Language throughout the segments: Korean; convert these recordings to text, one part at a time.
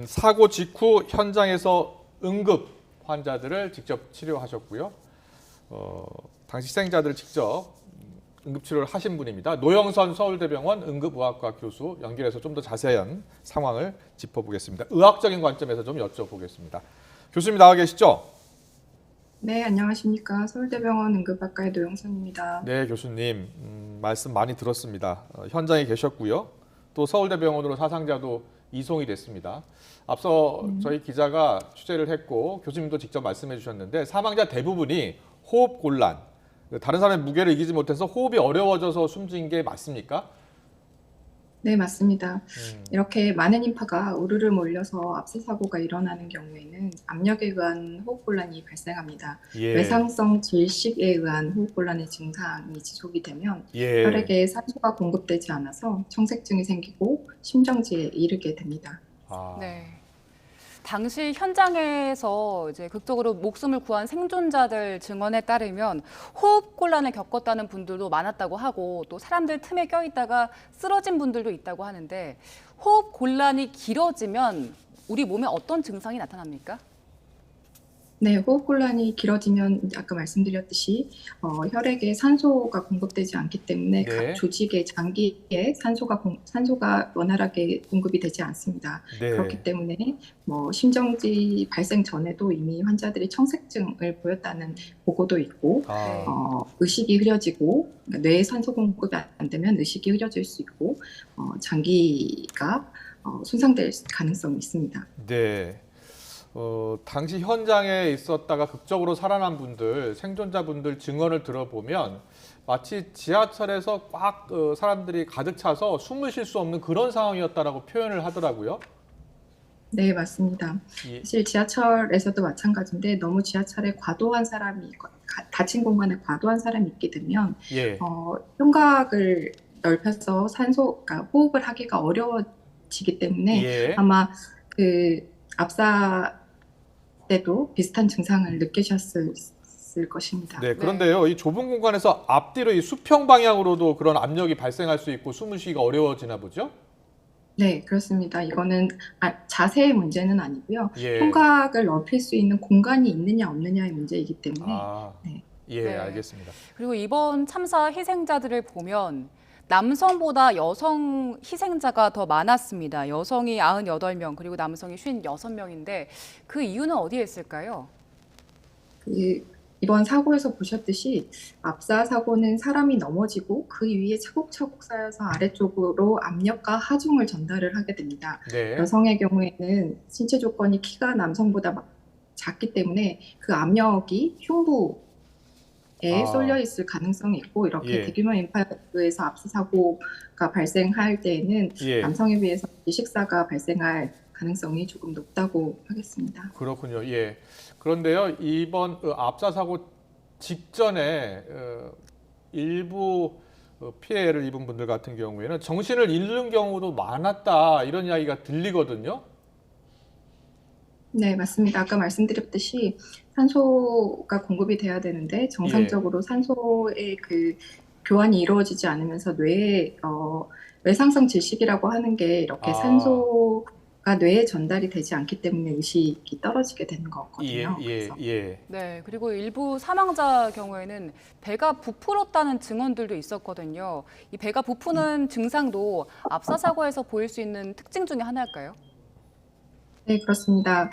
사고 직후 현장에서 응급 환자들을 직접 치료하셨고요. 당시 희생자들을 직접 응급치료를 하신 분입니다. 노영선 서울대병원 응급의학과 교수 연결해서 좀 더 자세한 상황을 짚어보겠습니다. 의학적인 관점에서 좀 여쭤보겠습니다. 교수님 나와 계시죠? 네, 안녕하십니까. 서울대병원 응급학과의 노영선입니다. 네, 교수님 말씀 많이 들었습니다. 현장에 계셨고요. 또 서울대병원으로 사상자도 이송이 됐습니다. 앞서 저희 기자가 취재를 했고 교수님도 직접 말씀해 주셨는데 사망자 대부분이 호흡 곤란, 다른 사람의 무게를 이기지 못해서 호흡이 어려워져서 숨진 게 맞습니까? 네, 맞습니다. 이렇게 많은 인파가 우르르 몰려서 압사 사고가 일어나는 경우에는 압력에 의한 호흡곤란이 발생합니다. 예. 외상성 질식에 의한 호흡곤란의 증상이 지속이 되면 예. 혈액에 산소가 공급되지 않아서 청색증이 생기고 심정지에 이르게 됩니다. 네. 당시 현장에서 이제 극적으로 목숨을 구한 생존자들 증언에 따르면 호흡 곤란을 겪었다는 분들도 많았다고 하고 또 사람들 틈에 껴있다가 쓰러진 분들도 있다고 하는데 호흡 곤란이 길어지면 우리 몸에 어떤 증상이 나타납니까? 네, 호흡곤란이 길어지면 아까 말씀드렸듯이 혈액에 산소가 공급되지 않기 때문에 네. 각 조직의 장기에 산소가 원활하게 공급이 되지 않습니다. 네. 그렇기 때문에 심정지 발생 전에도 이미 환자들이 청색증을 보였다는 보고도 있고 의식이 흐려지고 그러니까 뇌에 산소 공급이 안 되면 의식이 흐려질 수 있고 장기가 손상될 가능성이 있습니다. 네. 당시 현장에 있었다가 극적으로 살아난 분들, 생존자분들 증언을 들어보면 마치 지하철에서 꽉 사람들이 가득 차서 숨을 쉴 수 없는 그런 상황이었다라고 표현을 하더라고요. 네, 맞습니다. 예. 사실 지하철에서도 마찬가지인데 너무 지하철에 과도한 사람이 닫힌 공간에 과도한 사람이 있게 되면 예. 흉곽을 넓혀서 그러니까 호흡을 하기가 어려워지기 때문에 예. 아마 그 압사 때도 비슷한 증상을 느끼셨을 것입니다. 네, 그런데요, 이 좁은 공간에서 앞뒤로 이 수평 방향으로도 그런 압력이 발생할 수 있고 숨을 쉬기가 어려워지나 보죠? 네, 그렇습니다. 이거는 자세의 문제는 아니고요. 예. 흉곽을 넓힐 수 있는 공간이 있느냐 없느냐의 문제이기 때문에 네. 예, 네. 알겠습니다. 그리고 이번 참사 희생자들을 보면 남성보다 여성 희생자가 더 많았습니다. 여성이 98명, 그리고 남성이 56명인데 그 이유는 어디에 있을까요? 이번 사고에서 보셨듯이 압사 사고는 사람이 넘어지고 그 위에 차곡차곡 쌓여서 아래쪽으로 압력과 하중을 전달을 하게 됩니다. 네. 여성의 경우에는 신체 조건이 키가 남성보다 작기 때문에 그 압력이 흉부에 쏠려 있을 가능성이 있고 이렇게 대규모 인파에 의해서 압사 사고가 발생할 때에는 남성에 비해서 질식사가 발생할 가능성이 조금 높다고 하겠습니다. 그렇군요. 예. 그런데요, 이번 압사 사고 직전에 일부 피해를 입은 분들 같은 경우에는 정신을 잃는 경우도 많았다 이런 이야기가 들리거든요. 네, 맞습니다. 아까 말씀드렸듯이 산소가 공급이 돼야 되는데 정상적으로 산소의 그 교환이 이루어지지 않으면서 뇌에 외상성 질식이라고 하는 게 이렇게 산소가 뇌에 전달이 되지 않기 때문에 의식이 떨어지게 되는 거거든요. 네, 그리고 일부 사망자 경우에는 배가 부풀었다는 증언들도 있었거든요. 이 배가 부푸는 증상도 압사 사고에서 보일 수 있는 특징 중에 하나일까요? 네, 그렇습니다.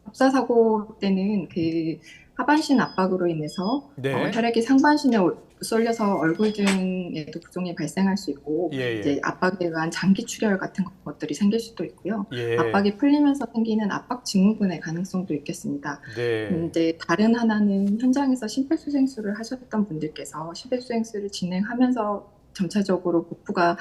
압사 사고 때는 그 하반신 압박으로 인해서 혈액이 상반신에 쏠려서 얼굴 등에도 부종이 발생할 수 있고 이제 압박에 의한 장기 출혈 같은 것들이 생길 수도 있고요. 압박이 풀리면서 생기는 압박 증후군의 가능성도 있겠습니다. 이제 다른 하나는 현장에서 심폐소생술을 하셨던 분들께서 심폐소생술을 진행하면서 점차적으로 복부가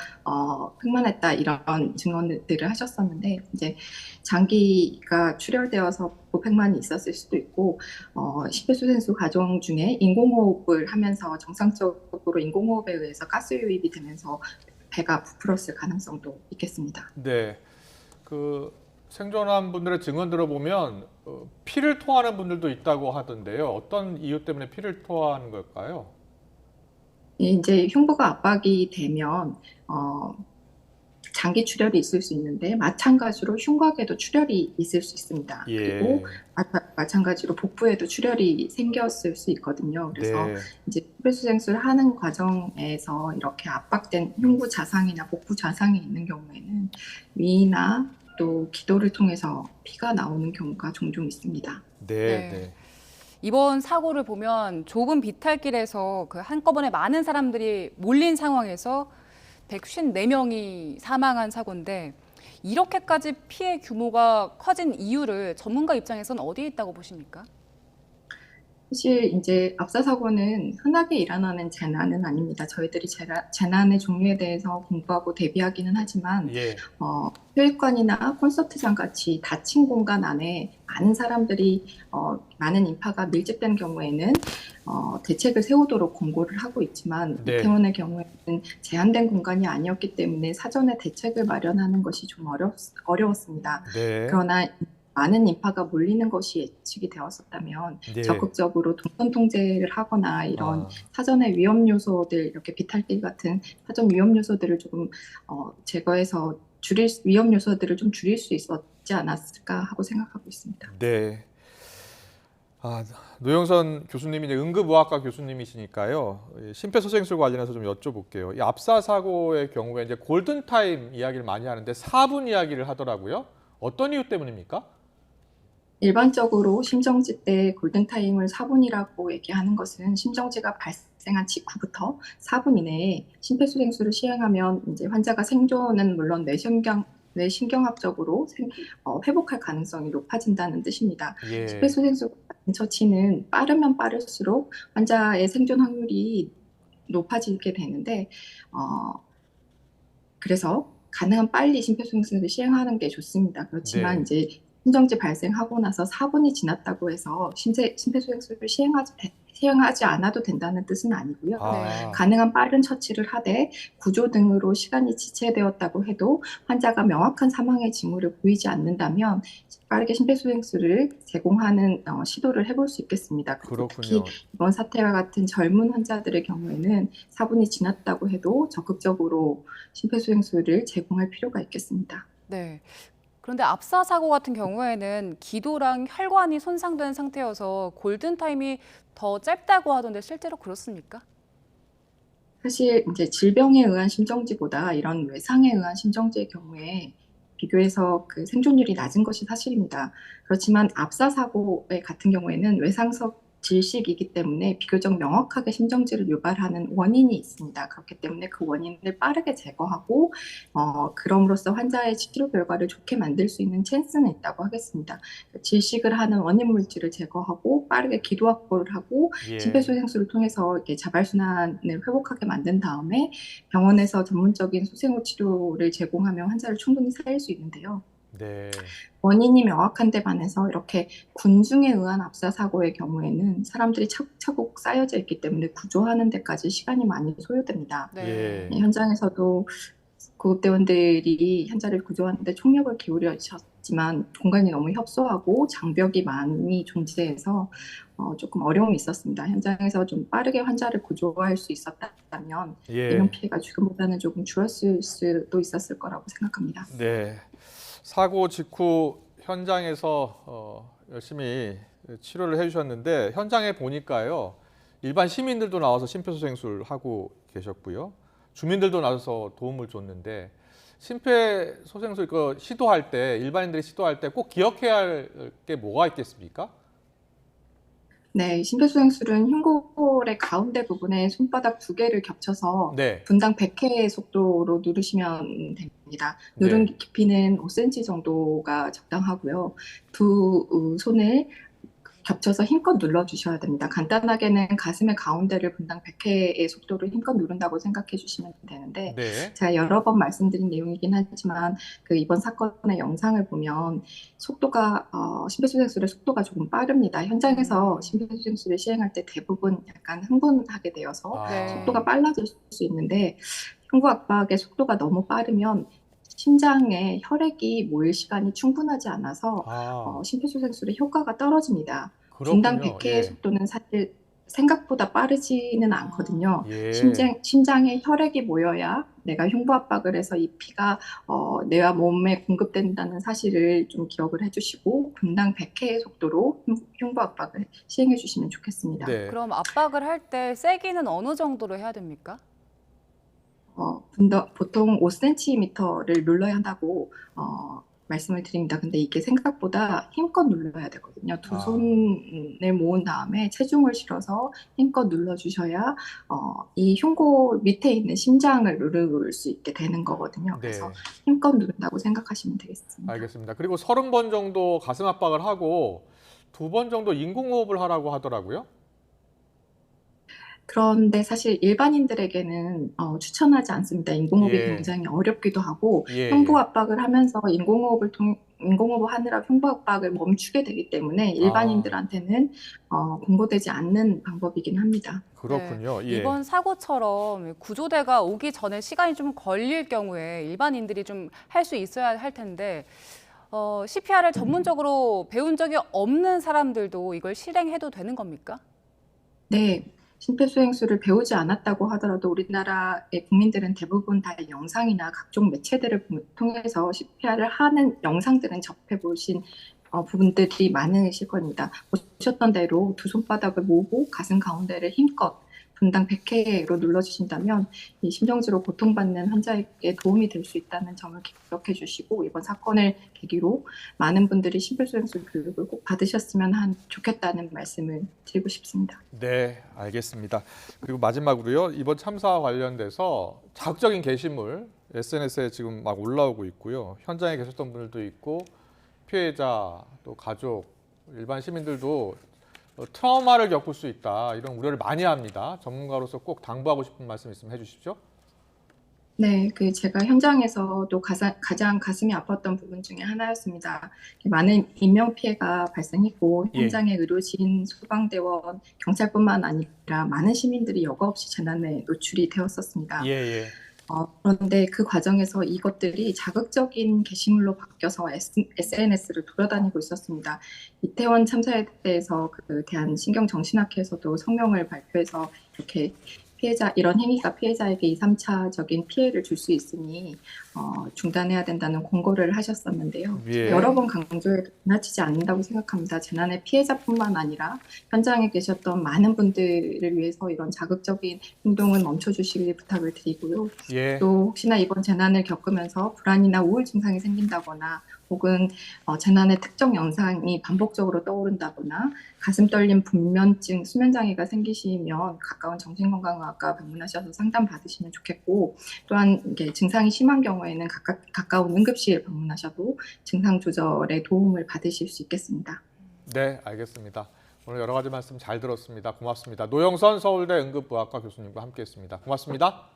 팽만했다 이런 증언들을 하셨었는데 이제 장기가 출혈되어서 복부팽만이 있었을 수도 있고 심폐소생술 과정 중에 인공호흡을 하면서 정상적으로 인공호흡에 의해서 가스 유입이 되면서 배가 부풀었을 가능성도 있겠습니다. 네, 그 생존한 분들의 증언 들어보면 피를 토하는 분들도 있다고 하던데요. 어떤 이유 때문에 피를 토하는 걸까요? 이제 흉부가 압박이 되면 장기 출혈이 있을 수 있는데 마찬가지로 흉곽에도 출혈이 있을 수 있습니다. 예. 그리고 마찬가지로 복부에도 출혈이 생겼을 수 있거든요. 그래서 네. 이제 심폐소생술을 하는 과정에서 이렇게 압박된 흉부 자상이나 복부 자상이 있는 경우에는 위나 또 기도를 통해서 피가 나오는 경우가 종종 있습니다. 네. 네. 네. 이번 사고를 보면 좁은 비탈길에서 그 한꺼번에 많은 사람들이 몰린 상황에서 154명이 사망한 사고인데 이렇게까지 피해 규모가 커진 이유를 전문가 입장에서는 어디에 있다고 보십니까? 사실 이제 압사 사고는 흔하게 일어나는 재난은 아닙니다. 저희들이 재난의 종류에 대해서 공부하고 대비하기는 하지만 예. 체육관이나 콘서트장 같이 닫힌 공간 안에 많은 사람들이 많은 인파가 밀집된 경우에는 대책을 세우도록 권고를 하고 있지만 네. 이태원의 경우에는 제한된 공간이 아니었기 때문에 사전에 대책을 마련하는 것이 좀 어려웠습니다. 네. 그러나 많은 인파가 몰리는 것이 예측이 되었었다면 네. 적극적으로 동선 통제를 하거나 이런 아. 사전의 위험 요소들, 이렇게 비탈길 같은 사전 위험 요소들을 조금 제거해서 위험 요소들을 좀 줄일 수 있었지 않았을까 하고 생각하고 있습니다. 네. 노영선 교수님이 이제 응급의학과 교수님이시니까요. 심폐소생술 관련해서 좀 여쭤볼게요. 이 압사 사고의 경우에 이제 골든 타임 이야기를 많이 하는데 4분 이야기를 하더라고요. 어떤 이유 때문입니까? 일반적으로 심정지 때 골든타임을 4분이라고 얘기하는 것은 심정지가 발생한 직후부터 4분 이내에 심폐소생술을 시행하면 이제 환자가 생존은 물론 뇌신경학적으로 회복할 가능성이 높아진다는 뜻입니다. 예. 심폐소생술 같은 처치는 빠르면 빠를수록 환자의 생존 확률이 높아지게 되는데 그래서 가능한 빨리 심폐소생술을 시행하는 게 좋습니다. 그렇지만 네. 이제 심정지 발생하고 나서 4분이 지났다고 해서 심폐소생술을 시행하지 않아도 된다는 뜻은 아니고요. 아. 가능한 빠른 처치를 하되 구조 등으로 시간이 지체되었다고 해도 환자가 명확한 사망의 징후를 보이지 않는다면 빠르게 심폐소생술을 제공하는 시도를 해볼 수 있겠습니다. 그리고 그렇군요. 특히 이번 사태와 같은 젊은 환자들의 경우에는 4분이 지났다고 해도 적극적으로 심폐소생술을 제공할 필요가 있겠습니다. 네. 그런데 압사 사고 같은 경우에는 기도랑 혈관이 손상된 상태여서 골든타임이 더 짧다고 하던데 실제로 그렇습니까? 사실 이제 질병에 의한 심정지보다 이런 외상에 의한 심정지의 경우에 비교해서 그 생존율이 낮은 것이 사실입니다. 그렇지만 압사 사고 같은 경우에는 외상석 질식이기 때문에 비교적 명확하게 심정지를 유발하는 원인이 있습니다. 그렇기 때문에 그 원인을 빠르게 제거하고 그럼으로써 환자의 치료 결과를 좋게 만들 수 있는 찬스는 있다고 하겠습니다. 질식을 하는 원인 물질을 제거하고 빠르게 기도 확보를 하고 예. 심폐소생술을 통해서 이렇게 자발순환을 회복하게 만든 다음에 병원에서 전문적인 소생후 치료를 제공하면 환자를 충분히 살릴 수 있는데요. 네. 원인이 명확한 데 반해서 이렇게 군중에 의한 압사 사고의 경우에는 사람들이 차곡차곡 쌓여져 있기 때문에 구조하는 데까지 시간이 많이 소요됩니다. 네. 예. 현장에서도 구급대원들이 환자를 구조하는 데 총력을 기울이셨지만 공간이 너무 협소하고 장벽이 많이 존재해서 조금 어려움이 있었습니다. 현장에서 좀 빠르게 환자를 구조할 수 있었다면 예. 인명 피해가 지금보다는 조금 줄었을 수도 있었을 거라고 생각합니다. 네. 사고 직후 현장에서 열심히 치료를 해주셨는데 현장에 보니까요. 일반 시민들도 나와서 심폐소생술 하고 계셨고요. 주민들도 나와서 도움을 줬는데 심폐소생술 시도할 때 일반인들이 시도할 때 꼭 기억해야 할 게 뭐가 있겠습니까? 네, 심폐소생술은 흉골의 가운데 부분에 손바닥 2개를 겹쳐서 네. 분당 100회의 속도로 누르시면 됩니다. 누른 네. 깊이는 5cm 정도가 적당하고요. 두 손을 겹쳐서 힘껏 눌러주셔야 됩니다. 간단하게는 가슴의 가운데를 분당 100회의 속도로 힘껏 누른다고 생각해 주시면 되는데 네. 제가 여러 번 말씀드린 내용이긴 하지만 이번 사건의 영상을 보면 속도가 심폐소생술의 속도가 조금 빠릅니다. 현장에서 심폐소생술을 시행할 때 대부분 약간 흥분하게 되어서 네. 속도가 빨라질 수 있는데 흉부 압박의 속도가 너무 빠르면 심장에 혈액이 모일 시간이 충분하지 않아서 심폐소생술의 효과가 떨어집니다. 분당 그렇군요. 100회의 예. 속도는 사실 생각보다 빠르지는 않거든요. 예. 심장에 혈액이 모여야 내가 흉부 압박을 해서 이 피가 뇌와 몸에 공급된다는 사실을 좀 기억을 해주시고 분당 100회의 속도로 흉부 압박을 시행해 주시면 좋겠습니다. 네. 그럼 압박을 할 때 세기는 어느 정도로 해야 됩니까? 보통 5cm를 눌러야 한다고 말씀을 드립니다. 근데 이게 생각보다 힘껏 눌러야 되거든요. 두 손을 모은 다음에 체중을 실어서 힘껏 눌러주셔야 이 흉고 밑에 있는 심장을 누를 수 있게 되는 거거든요. 네. 그래서 힘껏 누른다고 생각하시면 되겠습니다. 알겠습니다. 그리고 30번 정도 가슴 압박을 하고 2번 정도 인공호흡을 하라고 하더라고요. 그런데 사실 일반인들에게는 추천하지 않습니다. 인공호흡이 예. 굉장히 어렵기도 하고 예. 흉부 압박을 하면서 인공호흡을 하느라 흉부 압박을 멈추게 되기 때문에 일반인들한테는 권고되지 않는 방법이긴 합니다. 그렇군요. 네. 예. 이번 사고처럼 구조대가 오기 전에 시간이 좀 걸릴 경우에 일반인들이 좀 할 수 있어야 할 텐데 CPR을 전문적으로 배운 적이 없는 사람들도 이걸 실행해도 되는 겁니까? 네. 심폐소생술을 배우지 않았다고 하더라도 우리나라의 국민들은 대부분 다 영상이나 각종 매체들을 통해서 CPR을 하는 영상들은 접해보신 부분들이 많으실 겁니다. 보셨던 대로 두 손바닥을 모으고 가슴 가운데를 힘껏 분당 100회로 눌러주신다면 이 심정지로 고통받는 환자에게 도움이 될 수 있다는 점을 기억해 주시고 이번 사건을 계기로 많은 분들이 심폐소생술 교육을 꼭 받으셨으면 좋겠다는 말씀을 드리고 싶습니다. 네, 알겠습니다. 그리고 마지막으로요. 이번 참사와 관련돼서 자극적인 게시물 SNS에 지금 막 올라오고 있고요. 현장에 계셨던 분들도 있고 피해자 또 가족 일반 시민들도 트라우마를 겪을 수 있다 이런 우려를 많이 합니다. 전문가로서 꼭 당부하고 싶은 말씀 있으면 해주십시오. 네, 제가 현장에서도 가장 가슴이 아팠던 부분 중에 하나였습니다. 많은 인명 피해가 발생했고 현장의 의료진, 소방대원, 경찰뿐만 아니라 많은 시민들이 여과 없이 재난에 노출이 되었었습니다. 그런데 그 과정에서 이것들이 자극적인 게시물로 바뀌어서 SNS를 돌아다니고 있었습니다. 이태원 참사에 대해서 대한신경정신학회에서도 성명을 발표해서 이렇게 이런 행위가 피해자에게 2, 3차적인 피해를 줄 수 있으니 중단해야 된다는 권고를 하셨었는데요. 여러 번 강조해도 지나치지 않는다고 생각합니다. 재난의 피해자뿐만 아니라 현장에 계셨던 많은 분들을 위해서 이런 자극적인 행동은 멈춰주시길 부탁을 드리고요. 또 혹시나 이번 재난을 겪으면서 불안이나 우울 증상이 생긴다거나 혹은 재난의 특정 영상이 반복적으로 떠오른다거나 가슴 떨림, 불면증, 수면장애가 생기시면 가까운 정신건강의학과 방문하셔서 상담 받으시면 좋겠고 또한 이게 증상이 심한 경우에는 가까운 응급실 방문하셔도 증상 조절에 도움을 받으실 수 있겠습니다. 네, 알겠습니다. 오늘 여러 가지 말씀 잘 들었습니다. 고맙습니다. 노영선 서울대 응급의학과 교수님과 함께했습니다. 고맙습니다.